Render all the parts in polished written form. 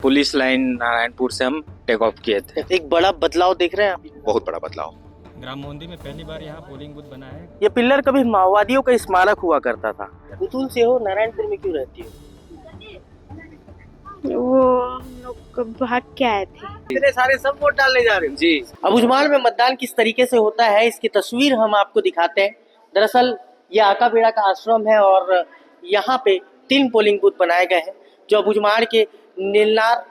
Police line Narayanpur से हम take off किए थे। एक बड़ा बदलाव देख रहे हैं आप? बहुत बड़ा बदलाव। ग्राम मोहंदी में पहली बार यहाँ पोलिंग बूथ बना है। ये पिल्लर कभी माओवादियों का स्मारक हुआ करता था। पुतुल से हो, नारायणपुर में क्यों रहती हो? वो हम लोग भाग के आए थे। इतने सारे सब वोट डालने जा रहे हो जी। अबुझमाड़ में मतदान किस तरीके से होता है इसकी तस्वीर हम आपको दिखाते हैं। दरअसल ये आकाबेड़ा का आश्रम है और यहाँ पे 3 पोलिंग बूथ बनाए गए हैं जो अबुझमाड़ के नीलनार,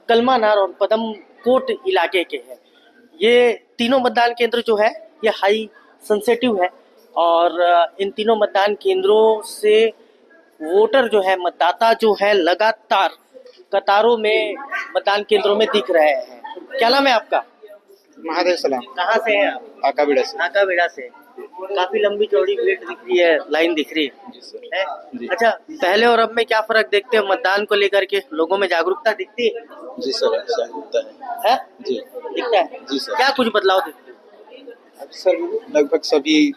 कलमानार और पदम कोट इलाके के हैं। ये तीनों मतदान केंद्र जो है ये हाई सेंसिटिव है और इन तीनों मतदान केंद्रों से वोटर जो है, मतदाता जो है, लगातार कतारों में मतदान केंद्रों में दिख रहे हैं। क्या नाम है आपका? महादेव सलाम। कहाँ से हैं आप? आकाबीड़ा से। आकाबेड़ा से। काफी लंबी चौड़ी भीड़ दिख रही है, लाइन दिख रही है? अच्छा, पहले और अब में क्या फर्क देखते हैं मतदान को लेकर के? लोगों में जागरूकता दिखती है? जी सर, जागरूकता है। जी दिखता है जी सर। क्या कुछ बदलाव दिखते हैं? सर लगभग सभी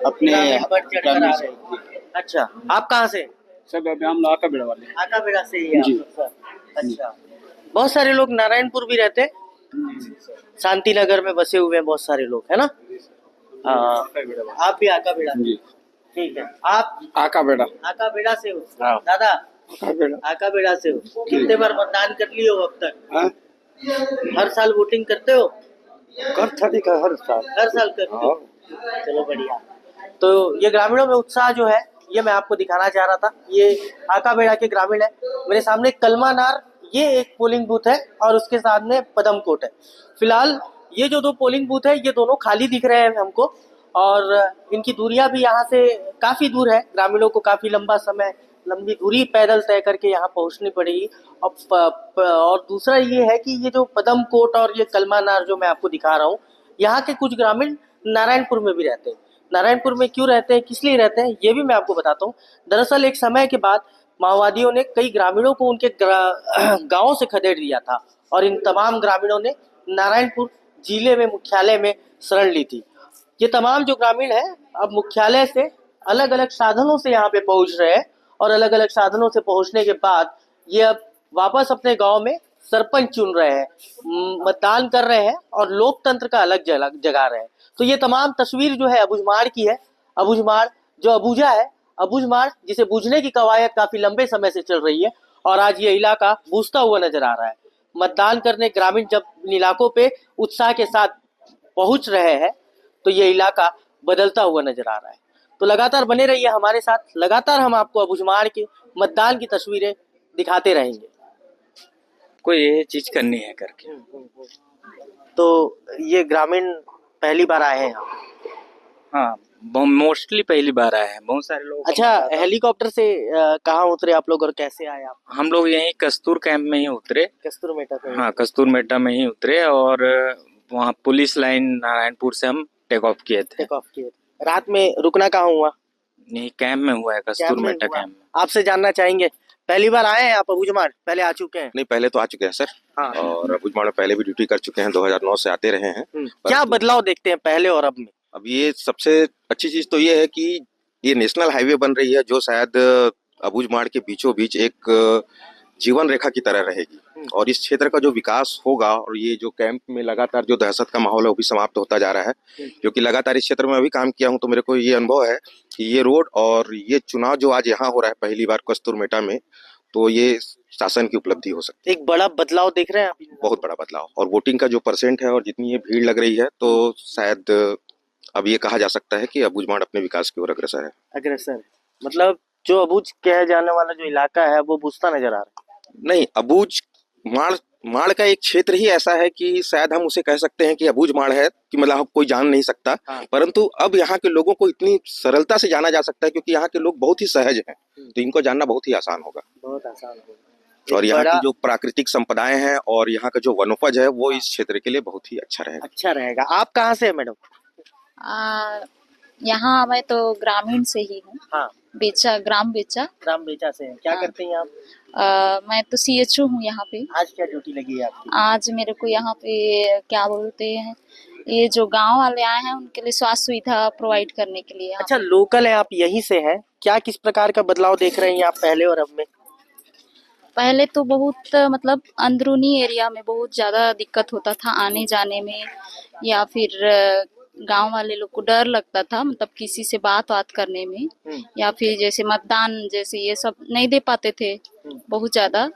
अपने बढ़ चढ़ कर आ रहे हैं। अच्छा, आप कहाँ से? सब अभी हम लोग आकाबीड़ा वाले। आकाबेड़ा से ही जी। आप सर? अच्छा, बहुत सारे लोग नारायणपुर भी रहते हैं, शांति नगर में बसे हुए हैं बहुत सारे लोग, है ना? आप भी आकाबेड़ा? जी। ठीक है। आप आकाबीड़ा। आकाबेड़ा से हो? हाँ। दादा आकाबीड़ा। आकाबेड़ा से हो? कितने बार मतदान कर लिए हो अब तक? हाँ? हर साल वोटिंग करते हो? करता नहीं का हर साल। हर साल करते हो? चलो बढ़िया। तो ये ग्रामीणों में उत्साह जो है ये मैं आपको दिखाना चाह रहा था। ये आकाबेड़ा के ग्रामीण है। मेरे सामने कलमानार ये एक पोलिंग बूथ है और उसके सामने पदमकोट है। फिलहाल ये जो 2 पोलिंग बूथ है ये दोनों खाली दिख रहे हैं हमको और इनकी दूरियां भी यहाँ से काफी दूर है। ग्रामीणों को काफी लंबी दूरी पैदल तय करके यहाँ पहुँचनी पड़ेगी। और दूसरा ये है कि ये जो पदमकोट और ये कलमानार जो मैं आपको दिखा रहा हूँ, यहाँ के कुछ ग्रामीण नारायणपुर में भी रहते हैं। नारायणपुर में क्यों रहते हैं, किस लिए रहते हैं, ये भी मैं आपको बताता हूँ। दरअसल एक समय के बाद माओवादियों ने कई ग्रामीणों को उनके गाँव से खदेड़ दिया था और इन तमाम ग्रामीणों ने नारायणपुर जिले में मुख्यालय में शरण ली थी। ये तमाम जो ग्रामीण है अब मुख्यालय से अलग अलग साधनों से यहाँ पे पहुँच रहे हैं और अलग अलग साधनों से पहुँचने के बाद ये अब वापस अपने गाँव में सरपंच चुन रहे हैं, मतदान कर रहे हैं और लोकतंत्र का अलग जगा रहे हैं। तो ये तमाम तस्वीर जो है अबुझमाड़ की है। अबुझमाड़ जो अबूझा है, अबुझमाड़ जिसे बूझने की कवायद काफी लंबे समय से चल रही है और आज ये इलाका बूझता हुआ नजर आ रहा है। मतदान करने ग्रामीण जब इन इलाकों पे उत्साह के साथ पहुंच रहे हैं तो ये इलाका बदलता हुआ नजर आ रहा है। तो लगातार बने रहिए हमारे साथ, लगातार हम आपको अबुझमाड़ के मतदान की तस्वीरें दिखाते रहेंगे। कोई ये चीज करनी है करके। तो ये ग्रामीण पहली बार आए हैं यहाँ? हाँ, मोस्टली पहली बार आए हैं। बहुत सारे लोग। अच्छा, हेलीकॉप्टर से कहाँ उतरे आप लोग और कैसे आए आप? हम लोग यहीं कस्तूर कैंप में ही उतरे। कस्तूर मेटा पे? हाँ, कस्तूर मेटा में ही उतरे और वहाँ पुलिस लाइन नारायणपुर से हम टेक ऑफ किए थे। टेक ऑफ किए। रात में रुकना कहाँ हुआ? यही कैंप में हुआ है, कस्तूर मेटा कैंप में। आपसे जानना चाहेंगे, पहली बार आए हैं आप अबुझमाड़? पहले आ चुके हैं? नहीं, पहले तो आ चुके हैं सर। हाँ। और अबुझमाड़ में पहले भी ड्यूटी कर चुके हैं, 2009 से आते रहे हैं। क्या बदलाव देखते हैं पहले और अब में? अब ये सबसे अच्छी चीज तो ये है कि ये नेशनल हाईवे बन रही है जो शायद अबुझमाड़ के बीचों बीच एक जीवन रेखा की तरह रहेगी और इस क्षेत्र का जो विकास होगा और ये जो कैंप में लगातार जो दहशत का माहौल है वो भी समाप्त होता जा रहा है। क्योंकि लगातार इस क्षेत्र में अभी काम किया हूं तो मेरे को ये अनुभव है कि ये रोड और ये चुनाव जो आज यहाँ हो रहा है पहली बार कस्तूर मेटा में, तो ये शासन की उपलब्धि हो सकती है। एक बड़ा बदलाव देख रहे हैं आप? बहुत बड़ा बदलाव। और वोटिंग का जो % है और जितनी ये भीड़ लग रही है तो शायद अब ये कहा जा सकता है कि अबुझमाड़ अपने विकास की ओर अग्रसर है। अग्रसर मतलब जो अबूझ कहे जाने वाला जो इलाका है वो बूझता नजर आ रहा है? नहीं, माड़ का एक क्षेत्र ही ऐसा है कि शायद हम उसे कह सकते हैं कि अबुझमाड़ है कि मतलब कोई जान नहीं सकता। हाँ। परंतु अब यहाँ के लोगों को इतनी सरलता से जाना जा सकता है क्योंकि यहाँ के लोग बहुत ही सहज हैं, तो इनको जानना बहुत ही आसान होगा। बहुत आसान होगा। और यहाँ की जो प्राकृतिक संपदाएं हैं और यहाँ का जो वनोपज है वो इस क्षेत्र के लिए बहुत ही अच्छा रहेगा। अच्छा रहेगा। आप कहाँ से है मैडम? यहाँ मैं तो ग्रामीण से ही हूँ। हाँ। ग्राम बेचा से हैं। क्या करते हैं आप? मैं तो CHO हूँ यहाँ पे। आज क्या ड्यूटी लगी है आपकी? आज मेरे को यहाँ पे क्या बोलते हैं, ये जो गांव वाले आए हैं उनके लिए स्वास्थ्य सुविधा प्रोवाइड करने के लिए। अच्छा, लोकल है आप, यहीं से हैं? क्या किस प्रकार का बदलाव देख रहे हैं आप पहले और अब में? पहले तो बहुत मतलब अंदरूनी एरिया में बहुत ज़्यादा दिक्कत होता था आने जाने में, या फिर गांव वाले लोग को डर लगता था मतलब किसी से बात करने में, या फिर जैसे मतदान जैसे ये सब नहीं दे पाते थे बहुत ज़्यादा।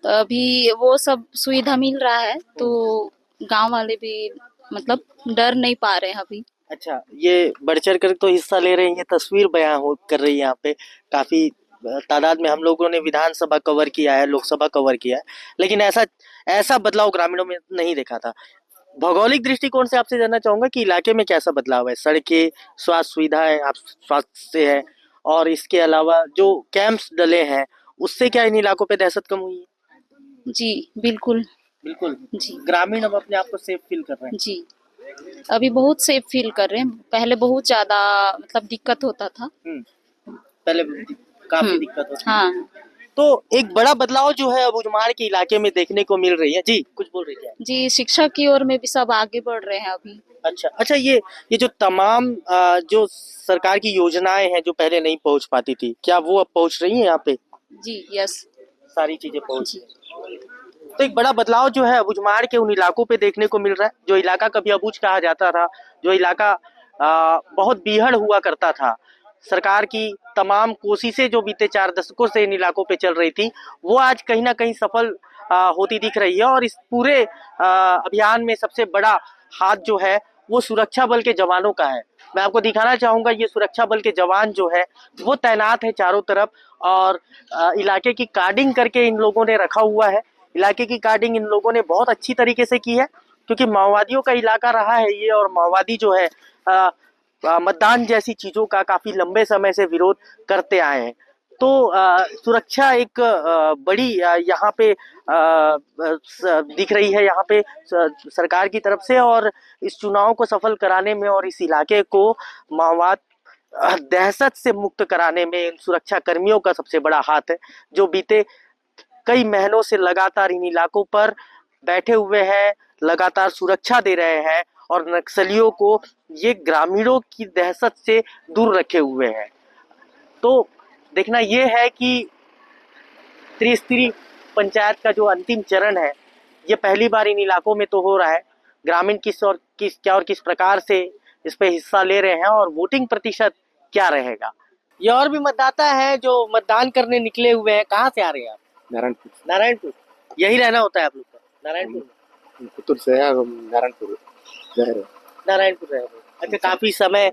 तो अभी वो सब सुविधा मिल रहा है तो गांव वाले भी मतलब डर नहीं पा रहे हैं अभी। अच्छा, ये बढ़ चढ़ कर तो हिस्सा ले रही हैं, तस्वीर बयां हो कर रही है यहाँ पे। काफी तादाद में हम लोगों ने विधानसभा कवर किया है, लोकसभा कवर किया है, लेकिन ऐसा ऐसा बदलाव ग्रामीणों में नहीं देखा था। भौगोलिक दृष्टिकोण से आपसे जानना चाहूंगा कि इलाके में कैसा बदलाव है, सड़कें, स्वास्थ्य सुविधाएं, आप स्वास्थ्य से है, और इसके अलावा जो कैंप्स डले हैं उससे क्या इन इलाकों पे दहशत कम हुई है? जी बिल्कुल। बिल्कुल। जी ग्रामीण अब अपने आप को सेफ फील कर रहे हैं। जी अभी बहुत सेफ फील कर रहे हैं, पहले बहुत ज्यादा मतलब दिक्कत होता था। पहले काफी दिक्कत होती हाँ, तो एक बड़ा बदलाव जो है अब उजमाड़ के इलाके में देखने को मिल रही है। जी कुछ बोल रही है? जी शिक्षा की ओर में भी सब आगे बढ़ रहे हैं अभी। अच्छा अच्छा, ये जो तमाम जो सरकार की योजनाएं हैं जो पहले नहीं पहुंच पाती थी, क्या वो अब पहुंच रही हैं यहाँ पे? जी यस। सारी चीजें पहुंच रही हैं। तो एक बड़ा बदलाव जो है अबुझमाड़ के उन इलाकों पे देखने को मिल रहा है जो इलाका कभी अबुझ कहा जाता था, जो इलाका बहुत बीहड़ हुआ करता था। सरकार की तमाम कोशिशें जो बीते 4 दशकों से इन इलाकों पे चल रही थी, वो आज कहीं ना कहीं सफल होती दिख रही है। और इस पूरे अभियान में सबसे बड़ा हाथ जो है वो सुरक्षा बल के जवानों का है। मैं आपको दिखाना चाहूंगा, ये सुरक्षा बल के जवान जो है वो तैनात है चारों तरफ, और इलाके की कार्डिंग करके इन लोगों ने रखा हुआ है। इलाके की कार्डिंग इन लोगों ने बहुत अच्छी तरीके से की है, क्योंकि माओवादियों का इलाका रहा है ये, और माओवादी जो है मतदान जैसी चीजों का काफी लंबे समय से विरोध करते आए हैं। तो सुरक्षा एक बड़ी यहाँ पे दिख रही है यहाँ पे सरकार की तरफ से, और इस चुनाव को सफल कराने में और इस इलाके को माओवाद दहशत से मुक्त कराने में इन सुरक्षा कर्मियों का सबसे बड़ा हाथ है, जो बीते कई महीनों से लगातार इन इलाकों पर बैठे हुए हैं, लगातार सुरक्षा दे रहे हैं, और नक्सलियों को ये ग्रामीणों की दहशत से दूर रखे हुए हैं। तो देखना ये है कि त्रिस्तरीय पंचायत का जो अंतिम चरण है, ये पहली बार इन इलाकों में तो हो रहा है। ग्रामीण किस प्रकार से इस पे हिस्सा ले रहे हैं और वोटिंग प्रतिशत क्या रहेगा। ये और भी मतदाता है जो मतदान करने निकले हुए हैं। कहाँ से आ रहे हैं आप? नारायणपुर नारायणपुर। यही रहना होता है आप लोग का? नारायणपुर में? पुतुल से है, नारायणपुर रह रहे। नारायणपुर रह रहे। अच्छा, काफी समय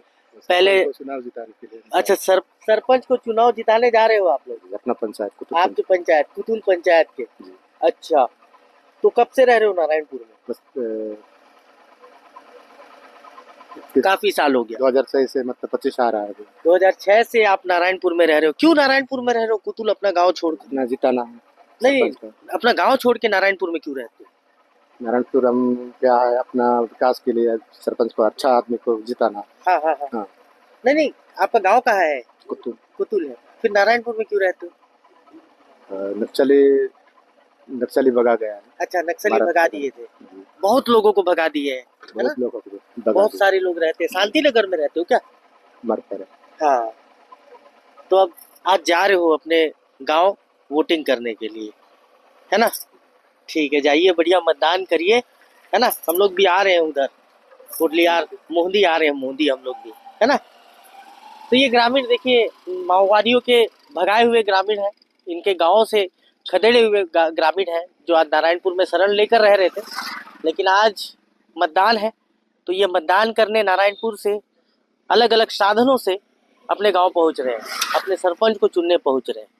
पहले चुनाव जिताने के लिए। अच्छा, सरपंच को चुनाव जिताने जा रहे हो आप लोग? अपना पंचायत कुतुल। आप जो पंचायत कुतुल पंचायत के? अच्छा, तो कब से रह रहे हो नारायणपुर में? बस काफी साल हो गया। 2006 से मतलब 25 आ रहा है। 2006 से आप नारायणपुर में रह रहे हो। क्यों नारायणपुर में रह रहे हो? कुतुल अपना गांव छोड़ के? अपना जिताना है। नहीं, अपना गांव छोड़ के नारायणपुर में क्यों रहते हो? नारायणपुर हम क्या है, अपना विकास के लिए सरपंच को, अच्छा आदमी को जिताना। हाँ हाँ हाँ, हाँ। नहीं, आपका गांव कहाँ है? कुतुल। कुतुल है, फिर नारायणपुर में क्यों रहते हो? नक्सली भगा गया है। अच्छा, नक्सली भगा दिए थे। बहुत लोगों को भगा दिए हैं, बहुत लोगों को बहुत सारे लोग रहते हैं। शांति नगर में रहते हो क्या? मरकर। हाँ, तो अब आज जा रहे हो अपने गांव वोटिंग करने के लिए, है ना? ठीक है, जाइए, बढ़िया मतदान करिए, है ना? हम लोग भी आ रहे हैं उधर कोटलियार मोहंदी आ रहे हैं, मोहंदी हम लोग भी, है ना? तो ये ग्रामीण देखिए, माओवादियों के भगाए हुए ग्रामीण हैं, इनके गाँव से खदेड़े हुए ग्रामीण हैं, जो आज नारायणपुर में शरण लेकर रह रहे थे, लेकिन आज मतदान है तो ये मतदान करने नारायणपुर से अलग अलग साधनों से अपने गांव पहुंच रहे हैं, अपने सरपंच को चुनने पहुंच रहे हैं।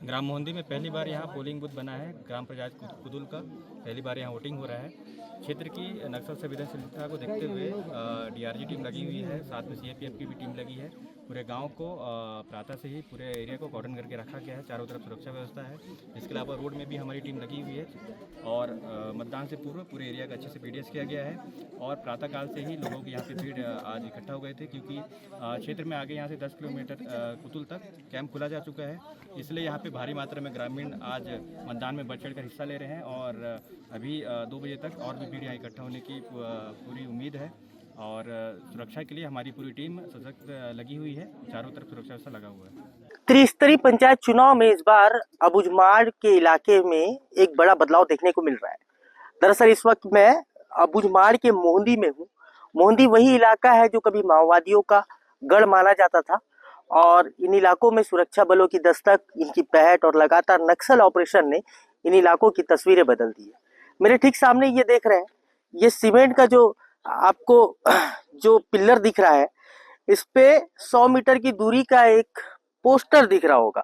ग्राम मोहंदी में पहली बार यहाँ पोलिंग बूथ बना है ग्राम पंचायत कुतुल का। पहली बार यहाँ वोटिंग हो रहा है। क्षेत्र की नक्सल संवेदनशीलता को देखते हुए डीआरजी टीम लगी हुई है, साथ में सीआरपीएफ की भी टीम लगी है। पूरे गांव को प्रातः से ही पूरे एरिया को कॉर्डन करके रखा गया है, चारों तरफ सुरक्षा व्यवस्था है। इसके अलावा रोड में भी हमारी टीम लगी हुई है, और मतदान से पूर्व पूरे एरिया का अच्छे से पीडीएस किया गया है। और प्रातःकाल से ही लोगों की यहाँ पे भीड़ आज इकट्ठा हो गए थे, क्योंकि क्षेत्र में आगे यहाँ से 10 किलोमीटर कुतुल तक कैंप खुला जा चुका है, इसलिए यहाँ पे भारी मात्रा में ग्रामीण आज मतदान में बढ़ चढ़ कर हिस्सा ले रहे हैं। और अभी 2 बजे तक और भी भीड़ यहाँ इकट्ठा होने की पूरी उम्मीद है। और सुरक्षा के लिए हमारी पूरी टीम सशक्त लगी हुई है, चारों तरफ सुरक्षा व्यवस्था लगा हुआ है। त्रिस्तरीय पंचायत चुनाव में इस बार अबुझमाड़ के इलाके में एक बड़ा बदलाव देखने को मिल रहा है। दरअसल इस वक्त मैं अबुझमाड़ के मोहंदी में हूँ। मोहंदी वही इलाका है जो कभी माओवादियों का गढ़ माना जाता था और इन इलाकों में सुरक्षा बलों की दस्तक, इनकी पहट और लगातार नक्सल ऑपरेशन ने इन इलाकों की तस्वीरें बदल दी है। मेरे ठीक सामने ये देख रहे हैं, ये सीमेंट का जो आपको जो पिल्लर दिख रहा है, इस पे 100 मीटर की दूरी का एक पोस्टर दिख रहा होगा।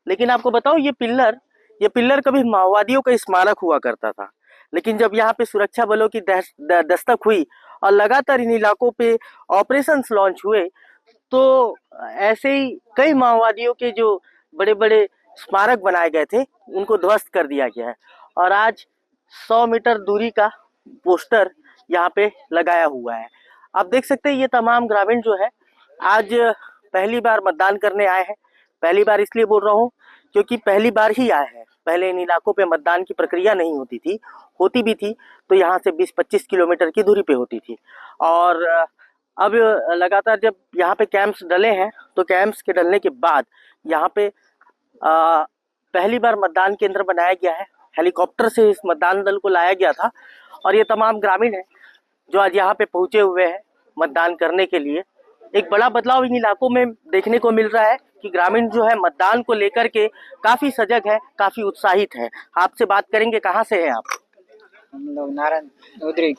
लेकिन आपको बताऊं, ये पिल्लर कभी माओवादियों का स्मारक हुआ करता था। लेकिन जब यहाँ पे सुरक्षा बलों की दस्तक हुई और लगातार इन इलाकों पे ऑपरेशंस लॉन्च हुए, तो ऐसे ही कई माओवादियों के जो बड़े बड़े स्मारक बनाए गए थे उनको ध्वस्त कर दिया गया है। और आज 100 मीटर दूरी का पोस्टर यहाँ पे लगाया हुआ है। आप देख सकते हैं ये तमाम ग्रामीण जो है आज पहली बार मतदान करने आए हैं। पहली बार इसलिए बोल रहा हूँ क्योंकि पहली बार ही आए हैं। पहले इन इलाकों पे मतदान की प्रक्रिया नहीं होती थी, होती भी थी तो यहाँ से 20-25 किलोमीटर की दूरी पे होती थी। और अब लगातार जब यहाँ पे कैंप्स डले हैं तो कैंप्स के डलने के बाद यहाँ पे पहली बार मतदान केंद्र बनाया गया है। हेलीकॉप्टर से इस मतदान दल को लाया गया था और ये तमाम ग्रामीण हैं जो आज यहाँ पे पहुंचे हुए हैं मतदान करने के लिए। एक बड़ा बदलाव इन इलाकों में देखने को मिल रहा है कि ग्रामीण जो है मतदान को लेकर के काफी सजग है, काफी उत्साहित है। आपसे बात करेंगे, कहाँ से हैं आप? हम लोग उधरी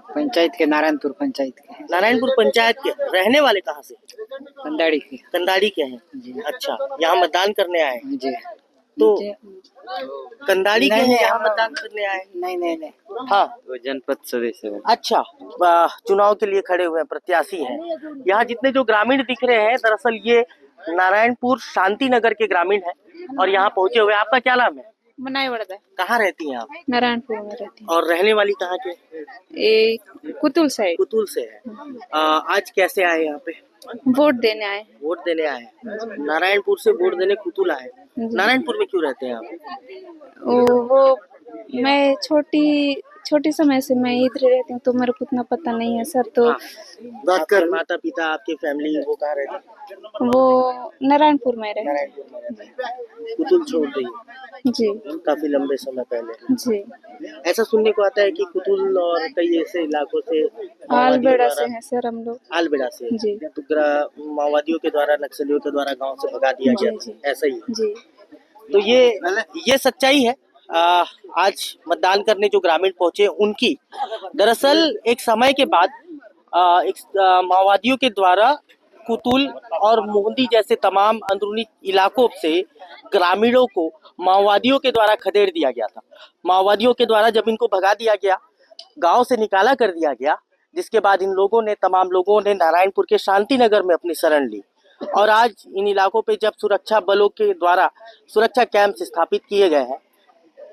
पंचायत के नारायणपुर पंचायत के हैं। नारायणपुर पंचायत के रहने वाले? कहाँ से? कंदाड़ी के। कंदाड़ी के हैं जी। अच्छा, यहाँ मतदान करने आए हैं जी। तो कंदाड़ी के हैं, यहाँ मतदान करने आए? नहीं। हाँ, वो जनपद सदस्य है। अच्छा, चुनाव के लिए खड़े हुए हैं, प्रत्याशी हैं। यहाँ जितने जो ग्रामीण दिख रहे हैं दरअसल ये नारायणपुर शांति नगर के ग्रामीण हैं और यहाँ पहुंचे हुए। आपका क्या नाम है? बनाई वड़दा। कहाँ रहती हैं आप? नारायणपुर में रहती हूँ। और रहने वाली कहाँ के? कुतुल से कुतुल से है। आज कैसे आए यहाँ पे? वोट देने आए। वोट देने आए। नारायणपुर से वोट देने कुतुल आए। नारायणपुर में क्यों रहते हैं आप? वो मैं छोटी समय से मैं इधर रहती हूँ तो मेरे को उतना पता नहीं है सर। तो बात कर, माता पिता आपके फैमिली वो कहाँ रहते हैं? वो नारायणपुर में रहते नारायणपुर में। कुतुल छोड़ दी जी। काफी लंबे समय पहले जी। ऐसा सुनने को आता है कि कुतुल और कई ऐसे इलाकों से आलबेड़ा से हैं सर हम लोग। आलबेड़ा से जी। तो माओवादियों के द्वारा, नक्सलियों के द्वारा गांव से भगा दिया गया। जी। ऐसा ही जी। तो ये सच्चाई है। आज मतदान करने जो ग्रामीण पहुंचे उनकी, दरअसल एक समय के बाद माओवादियों के द्वारा कुतुल और मोहंदी जैसे तमाम अंदरूनी इलाकों से ग्रामीणों को माओवादियों के द्वारा खदेड़ दिया गया था। माओवादियों के द्वारा जब इनको भगा दिया गया, गांव से निकाला कर दिया गया, जिसके बाद इन तमाम लोगों ने नारायणपुर के शांति नगर में अपनी शरण ली। और आज इन इलाकों पे जब सुरक्षा बलों के द्वारा सुरक्षा कैंप स्थापित किए गए हैं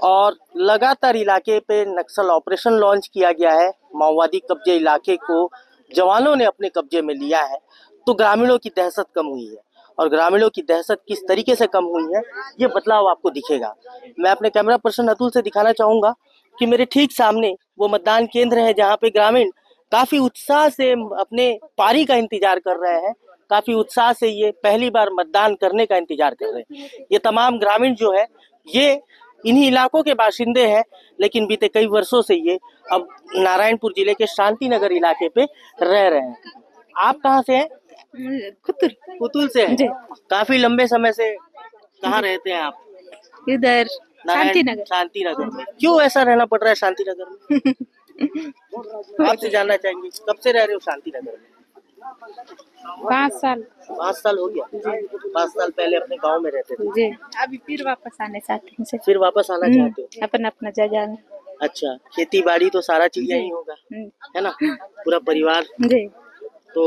और लगातार इलाके पे नक्सल ऑपरेशन लॉन्च किया गया है, माओवादी कब्जे इलाके को जवानों ने अपने कब्जे में लिया है, तो ग्रामीणों की दहशत कम हुई है। और ग्रामीणों की दहशत किस तरीके से कम हुई है, ये बदलाव आपको दिखेगा। मैं अपने कैमरा पर्सन अतुल से दिखाना चाहूंगा कि मेरे ठीक सामने वो मतदान केंद्र है जहाँ पे ग्रामीण काफी उत्साह से अपने पारी का इंतजार कर रहे हैं। काफी उत्साह से ये पहली बार मतदान करने का इंतजार कर रहे हैं। ये तमाम ग्रामीण जो है ये इन्हीं इलाकों के बाशिंदे हैं, लेकिन बीते कई वर्षों से ये अब नारायणपुर जिले के शांति नगर इलाके पे रह रहे हैं। आप कहाँ से हैं? कुतुल से हैं। काफी लंबे समय से कहाँ रहते हैं आप? इधर शांति नगर में। क्यों ऐसा रहना पड़ रहा है शांति नगर में? आपसे जानना चाहेंगे, कब से रह रहे हो शांति नगर में? 5 साल। 5 साल हो गया। 5 साल पहले अपने गांव में रहते थे जी। अभी फिर वापस आने चाहते हैं। फिर वापस आना चाहते हो? अपना जगह में। अच्छा, खेती बाड़ी तो सारा चीज यही होगा, है ना? पूरा परिवार जी। तो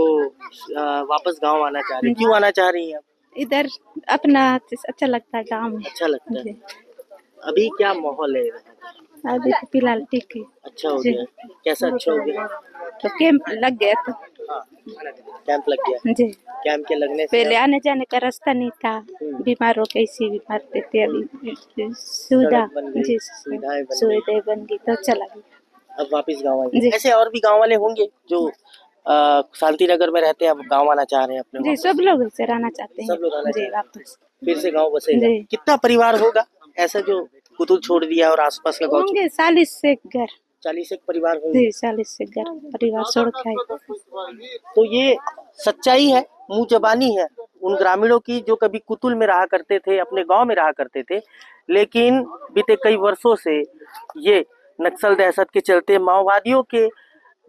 वापस गांव आना चाह रही? क्यों आना चाह रही हैं आप? इधर अपना अच्छा लगता है गांव में। अच्छा लगता है। अभी क्या माहौल है? अभी तो फिलहाल ठीक है। अच्छा हो गया? कैसा अच्छा हो गया? तो कैंप लग गया था। कैंप लग गया जी। कैंप के लगने से पहले आने जाने का रास्ता नहीं था, बीमार हो के इसी बीमार थे। अभी सुविधाएं बन गई तो चला गया। अब वापस गाँव आए। ऐसे और भी गाँव वाले होंगे जो शांति नगर में रहते हैं, अब गाँव आना चाह रहे हैं अपने? जी, सब लोग ऐसे रहना चाहते हैं। सब लोग आना जी वापस। फिर से गांव बसेगा। जी। कितना परिवार होगा ऐसा जो कुतुल छोड़ दिया और आसपास का गांव? होंगे 40 से घर। 40 एक परिवार होंगे। जी 40 से घर परिवार छोड़ के आए। तो ये सच्चाई है, मुंह जबानी है उन ग्रामीणों की जो कभी कुतुल में रहा करते थे, अपने गांव में रहा करते थे, लेकिन बीते कई वर्षों से ये नक्सल दहशत के चलते, माओवादियों के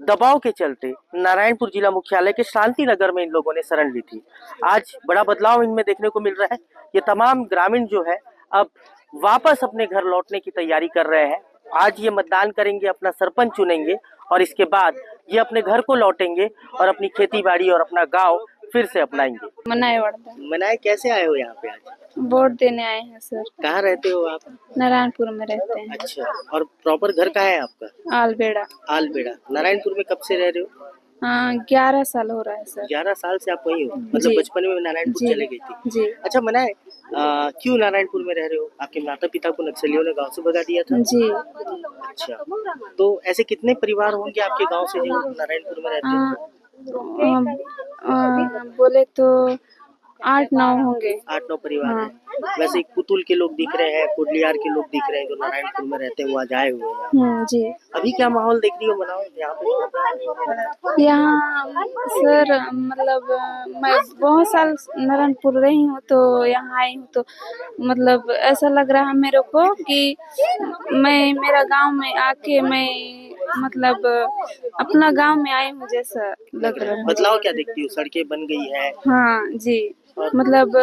दबाव के चलते नारायणपुर जिला मुख्यालय के शांति नगर में इन लोगों ने शरण ली थी। आज बड़ा बदलाव इनमें देखने को मिल रहा है। ये तमाम ग्रामीण जो है अब वापस अपने घर लौटने की तैयारी कर रहे हैं। आज ये मतदान करेंगे, अपना सरपंच चुनेंगे और इसके बाद ये अपने घर को लौटेंगे और अपनी खेती बाड़ी और अपना गांव फिर से अपनाएंगे। मनाए वर्धा मनाए कैसे आए हो यहाँ पे आज? वोट देने आए हैं सर। कहाँ रहते हो आप? नारायणपुर में रहते हैं। अच्छा, और प्रॉपर घर कहाँ है आपका? आलबेड़ा। आलबेड़ा। नारायणपुर में कब से रह रहे हो? हाँ 11 साल हो रहा है सर। 11 साल से आप वहीं हो? मतलब जी। बचपन में नारायणपुर जी। चले गई थी? जी अच्छा मनाए, क्यों नारायणपुर में रह रहे हो? आपके माता पिता को नक्सलियों ने गांव से भगा दिया था? जी। अच्छा, तो ऐसे कितने परिवार होंगे आपके गांव से जो नारायणपुर में रहते हैं? बोले तो 8-9 होंगे। 8-9 परिवार हैं। वैसे कुतुल के लोग दिख रहे हैं, कुडलियार के लोग दिख रहे हैं जो नारायणपुर में रहते हैं, वो आज आए हुए हैं। जी। अभी क्या माहौल देख रही हो मनाओ यहाँ पे? यहाँ सर मतलब मैं बहुत साल नारायणपुर रही हूँ तो यहाँ आई हूँ तो मतलब ऐसा लग रहा है मेरे को कि मैं मेरा गांव में आके मैं मतलब अपना गांव में आई हूँ जैसा लग रहा है। बदलाव क्या देखती हो? सड़कें बन गई है। हाँ जी, मतलब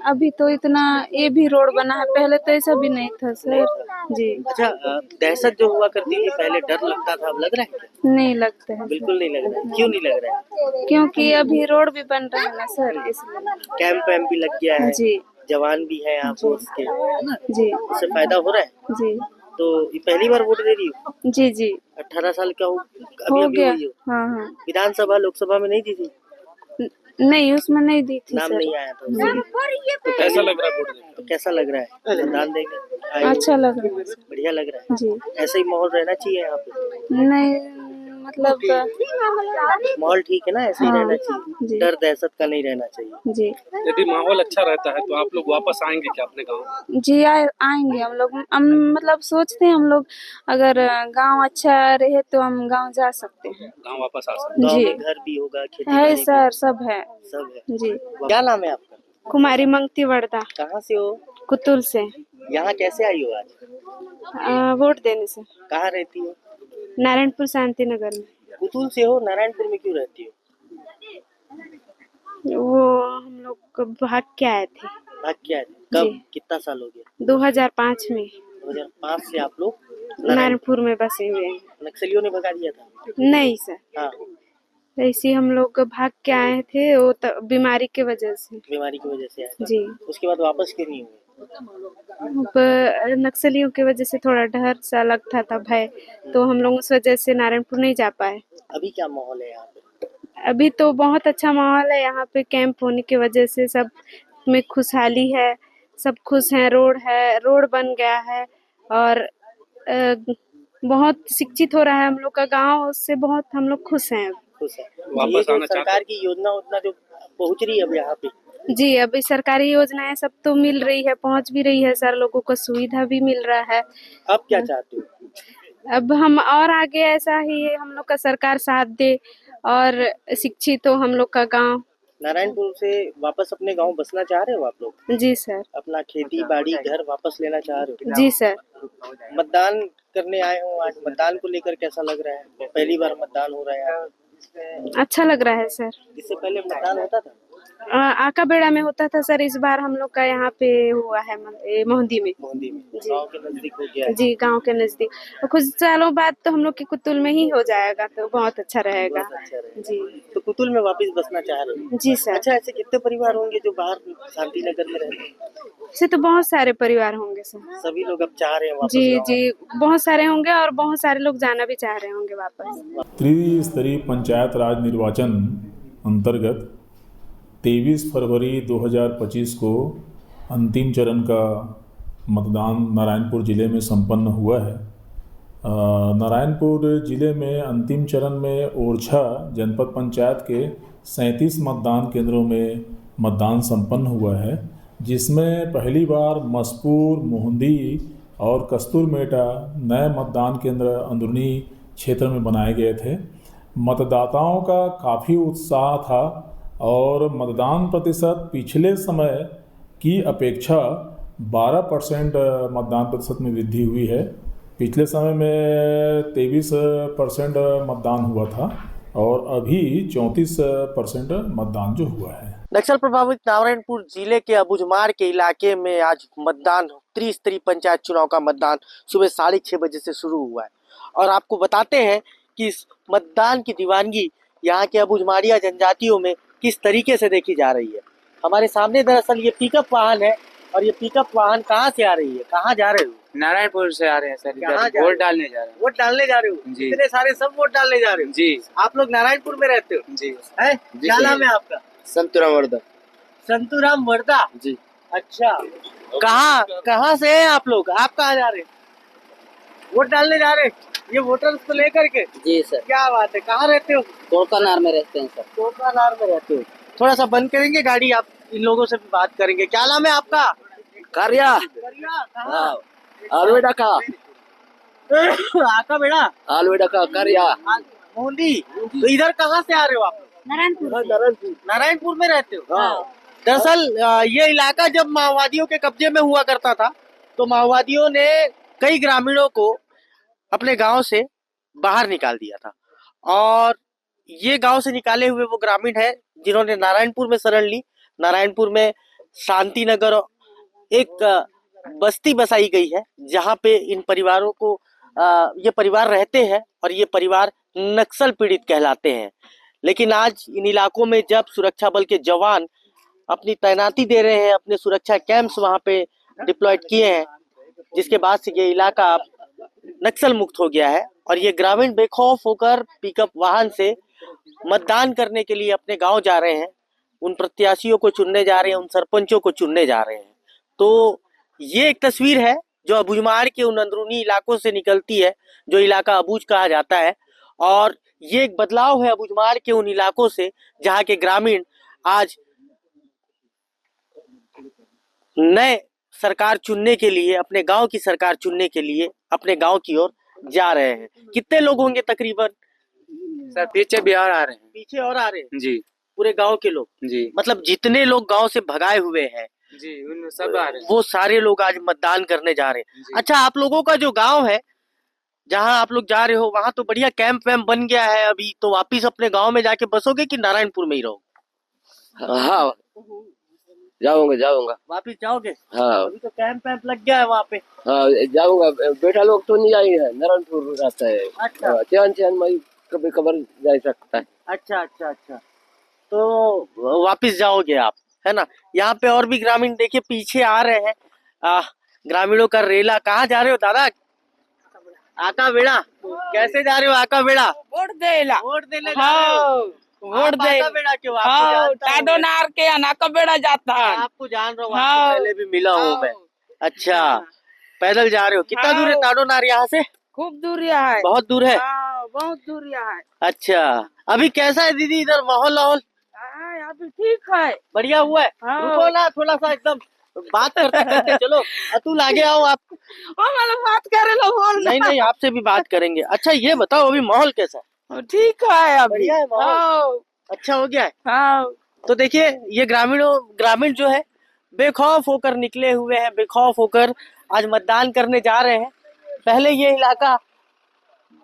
अभी तो इतना ये भी रोड बना है, पहले तो ऐसा भी नहीं था सर। जी। अच्छा, दहशत जो हुआ करती थी पहले, डर लगता था, अब लग रहा है क्या? नहीं लगता है। बिल्कुल नहीं लग रहा है। क्यों नहीं लग रहा है? क्योंकि अभी रोड भी बन रहा है ना सर, इसलिए। कैंप वैम्प भी लग गया है। जी। जवान भी है यहाँ पे उसके, है ना? जी। उससे फायदा हो रहा है। जी। तो ये पहली बार वोट दे रही हो? जी जी 18 साल का हो? हो अभी गया। हुई हो? हाँ हाँ। विधानसभा लोकसभा में नहीं दी थी? नहीं उसमें नहीं दी थी नाम सर। नहीं आया था उसमें। तो कैसा लग रहा है वोट देने? तो कैसा लग रहा है मतदान देंगे? आए हो? अच्छा लग रहा है। बढ़िया लग रहा है। जी। ऐसा ही माहौल रहना चाहिए यहाँ पे। नहीं मतलब माहौल ठीक है ना, ऐसे ही हाँ, रहना चाहिए। जी। डर दहशत का नहीं रहना चाहिए। जी। यदि माहौल अच्छा रहता है तो आप लोग वापस आएंगे क्या अपने गाँव? जी आएंगे हम लोग। हम मतलब सोचते हैं हम लोग अगर गांव अच्छा रहे तो हम गांव जा सकते हैं। गाँव वापस आ सकते गाँव जी। में घर भी होगा, खेती है बाड़ी सर, सब है। भी, सब है। जी। क्या नाम है आपका? कुमारी मंगती वर्धा, कहाँ से हो? कुतुल से। यहाँ कैसे आई हो आज? वोट देने से। कहाँ रहती हो? नारायणपुर शांति नगर में। कुतुल से हो, नारायणपुर में क्यों रहती हो? वो हम लोग भाग के आए थे भाग क्या है? कब? जी। कितना साल हो गया? 2005 में 2005 से आप लोग नारायणपुर में बसे हुए हैं। नक्सलियों ने भगा दिया था? नहीं सर, हाँ, ऐसे ही हम लोग भाग के आए थे, वो बीमारी के वजह से। बीमारी की वजह से आए थे। जी। उसके बाद वापस क्यों नहीं हुए? अब नक्सलियों की वजह से थोड़ा डर सा लगता था, भय, तो हम लोग उस वजह से नारायणपुर नहीं जा पाए। अभी क्या माहौल है यहाँ पे? अभी तो बहुत अच्छा माहौल है यहाँ पे। कैंप होने की वजह से सब में खुशहाली है, सब खुश हैं। रोड बन गया है और बहुत शिक्षित हो रहा है हम लोग का गांव, उससे बहुत हम लोग खुश हैं। खुश है। वापस ये जो आना चाहते सरकार की योजना जो पहुँच रही है अब यहाँ पे, जी, अभी सरकारी योजनाएं सब तो मिल रही है, पहुंच भी रही है, सर लोगों को सुविधा भी मिल रहा है। अब क्या चाहते हो? अब हम और आगे ऐसा ही हम लोग का सरकार साथ दे और शिक्षित हो हम लोग का गांव। नारायणपुर से वापस अपने गांव बसना चाह रहे हो आप लोग? जी सर। अपना खेती बाड़ी घर वापस लेना चाह रहे हो? जी सर। मतदान करने आए हो आज, मतदान को लेकर कैसा लग रहा है? पहली बार मतदान हो रहा है आज। अच्छा लग रहा है सर। इससे पहले मतदान होता था? आका बेड़ा में होता था सर, इस बार हम लोग का यहाँ पे हुआ है मोहंदी में। मोहंदी में जी। गांव के नजदीक हो गया है। जी, गांव के नजदीक। और कुछ सालों बाद तो हम लोग के कुतुल में ही हो जाएगा, तो बहुत अच्छा रहेगा। बहुत अच्छा रहेगा। जी। तो कुतुल में वापस बसना चाह रहे हो? जी सर। अच्छा, ऐसे कितने परिवार होंगे जो बाहर शांति नगर में रहते हैं? ऐसे तो बहुत सारे परिवार होंगे सर। सभी लोग अब चाह रहे हैं वापस जी गाँव। जी, बहुत सारे होंगे और बहुत सारे लोग जाना भी चाह रहे होंगे वापस। त्रिस्तरीय पंचायत राज निर्वाचन अंतर्गत 23 फरवरी 2025 को अंतिम चरण का मतदान नारायणपुर ज़िले में संपन्न हुआ है। नारायणपुर ज़िले में अंतिम चरण में ओरछा जनपद पंचायत के 37 मतदान केंद्रों में मतदान संपन्न हुआ है, जिसमें पहली बार मसपूर, मोहंदी और कस्तूरमेटा नए मतदान केंद्र अंदरूनी क्षेत्र में बनाए गए थे। मतदाताओं का काफ़ी उत्साह था और मतदान प्रतिशत पिछले समय की अपेक्षा 12% मतदान प्रतिशत में वृद्धि हुई है। पिछले समय में 23% मतदान हुआ था और अभी 34% मतदान जो हुआ है। नक्सल प्रभावित नारायणपुर जिले के अबुझमाड़ के इलाके में आज मतदान त्रिस्तरीय पंचायत चुनाव का मतदान सुबह 6:30 बजे से शुरू हुआ है और आपको बताते हैं कि इस मतदान की दीवानगी यहाँ के अबुझमाड़िया जनजातियों में किस तरीके से देखी जा रही है। हमारे सामने दरअसल ये पिकअप वाहन है और ये पिकअप वाहन कहाँ से आ रही है, कहाँ जा रहे हो? नारायणपुर से आ रहे हैं सर, कहाँ जा वोट डालने जा रहे हैं। वोट डालने जा रहे हो? जी। इतने सारे सब वोट डालने जा रहे हो? जी आप लोग नारायणपुर में रहते हो? जी है? क्या नाम है आपका? संतुराम वर्दा। संतूराम वर्दा। जी। अच्छा, कहाँ से हैं आप लोग? आप कहाँ जा रहे हैं? वोट डालने जा रहे हैं? ये वोटर्स को लेकर के? जी सर। क्या बात है, कहाँ रहते हो? कोलकानार में रहते हैं सर। कोलकानार में रहते हो। थोड़ा सा बंद करेंगे गाड़ी, आप इन लोगों से भी बात करेंगे। क्या नाम है आपका? कारिया कहाँ? आलवेडा का आका बेड़ा आलवेडा का कारिया मोहंदी। तो इधर कहाँ से आ रहे हो आप? नारायणपुर में रहते हो? दरअसल ये इलाका जब माओवादियों के कब्जे में हुआ करता था तो माओवादियों ने कई ग्रामीणों को अपने गांव से बाहर निकाल दिया था और ये गांव से निकाले हुए वो ग्रामीण है जिन्होंने नारायणपुर में शरण ली। नारायणपुर में शांति नगर एक बस्ती बसाई गई है जहां पे इन परिवारों को ये परिवार रहते हैं और ये परिवार नक्सल पीड़ित कहलाते हैं। लेकिन आज इन इलाकों में जब सुरक्षा बल के जवान अपनी तैनाती दे रहे हैं, अपने सुरक्षा कैंप्स वहां पे डिप्लॉयड किए हैं, जिसके बाद से ये इलाका अब नक्सल मुक्त हो गया है और ये ग्रामीण बेखौफ होकर पिकअप वाहन से मतदान करने के लिए अपने गांव जा रहे हैं, उन प्रत्याशियों को चुनने जा रहे हैं, उन सरपंचों को चुनने जा रहे हैं। तो ये एक तस्वीर है जो अबुझमाड़ के उन अंदरूनी इलाकों से निकलती है जो इलाका अबुझ कहा जाता है और ये एक बदलाव है अबुझमाड़ के उन इलाकों से जहाँ के ग्रामीण आज नए सरकार चुनने के लिए, अपने गांव की सरकार चुनने के लिए अपने गांव की ओर जा रहे हैं। कितने लोग होंगे तकरीबन? सर पीछे भी और आ रहे हैं। पीछे और आ रहे हैं? जी। पूरे गांव के लोग? जी। मतलब जितने लोग गांव से भगाए हुए हैं जी उन सब आ रहे हैं। वो सारे लोग आज मतदान करने जा रहे हैं। अच्छा, आप लोगों का जो गांव है जहां आप लोग जा रहे हो वहां तो बढ़िया कैंप वैम्प बन गया है अभी, तो वापिस अपने गांव में जाके बसोगे कि नारायणपुर में ही रहोगे? हाँ जाऊंगा। वापिस जाओगे? हाँ। अभी तो कैंप वैम्प लग गया है वहाँ पे। हाँ जाऊंगा, बेटा लोग तो नहीं आएंगे, नारायणपुर रहता है। अच्छा। चैन मई कभी कबर जा सकता है। अच्छा, तो वापिस जाओगे आप, है ना? यहाँ पे और भी ग्रामीण देखिए पीछे आ रहे हैं। ग्रामीणों का रेला। कहाँ जा रहे हो दादा? आका बेड़ा। कैसे जा रहे हो आका बेड़ा? वोट देला। वोट देने वोट दे। आका बेड़ा क्यों? आपको जानता हूं मैं। टाडोनार के अनाका बेड़ा जाता है। आपको जान रहा हूँ, आपको पहले भी मिला हूँ मैं। अच्छा, पैदल जा रहे हो? कितना दूर है टाडोनार यहाँ से? खूब दूरिया है। बहुत दूर है? बहुत दूरिया है। अच्छा, अभी कैसा है दीदी इधर माहौल? अभी ठीक है, बढ़िया हुआ है। रुको ना, थोड़ा सा एकदम बात करते चलो। अतुल आगे आओ आप। बात करे लो। नहीं, आपसे भी बात करेंगे। अच्छा ये बताओ अभी माहौल कैसा है? ठीक है, अभी बढ़िया है माहौल। अच्छा हो गया है। तो देखिए ये ग्रामीण जो है बेखौफ होकर निकले हुए हैं, बेखौफ होकर आज मतदान करने जा रहे हैं। पहले ये इलाका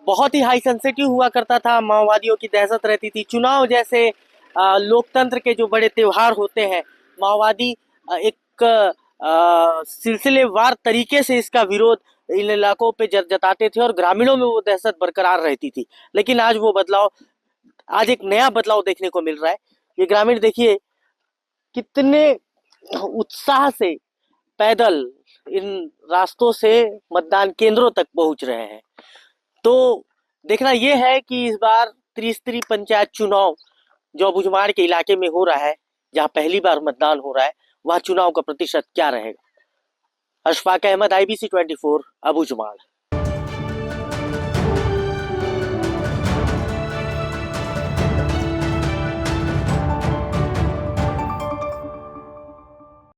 बहुत ही हाई सेंसिटिव हुआ करता था, माओवादियों की दहशत रहती थी। चुनाव जैसे लोकतंत्र के जो बड़े त्योहार होते हैं, माओवादी एक सिलसिलेवार तरीके से इसका विरोध इन इलाकों पे जताते थे और ग्रामीणों में वो दहशत बरकरार रहती थी। लेकिन आज वो बदलाव, आज एक नया बदलाव देखने को मिल रहा है। ये ग्रामीण देखिए कितने उत्साह से पैदल इन रास्तों से मतदान केंद्रों तक पहुंच रहे हैं। तो देखना यह है कि इस बार त्रिस्तरीय पंचायत चुनाव जो अबुझमाड़ के इलाके में हो रहा है, जहां पहली बार मतदान हो रहा है, वहां चुनाव का प्रतिशत क्या रहेगा। अशफाक अहमद, IBC 24, अबुझमाड़।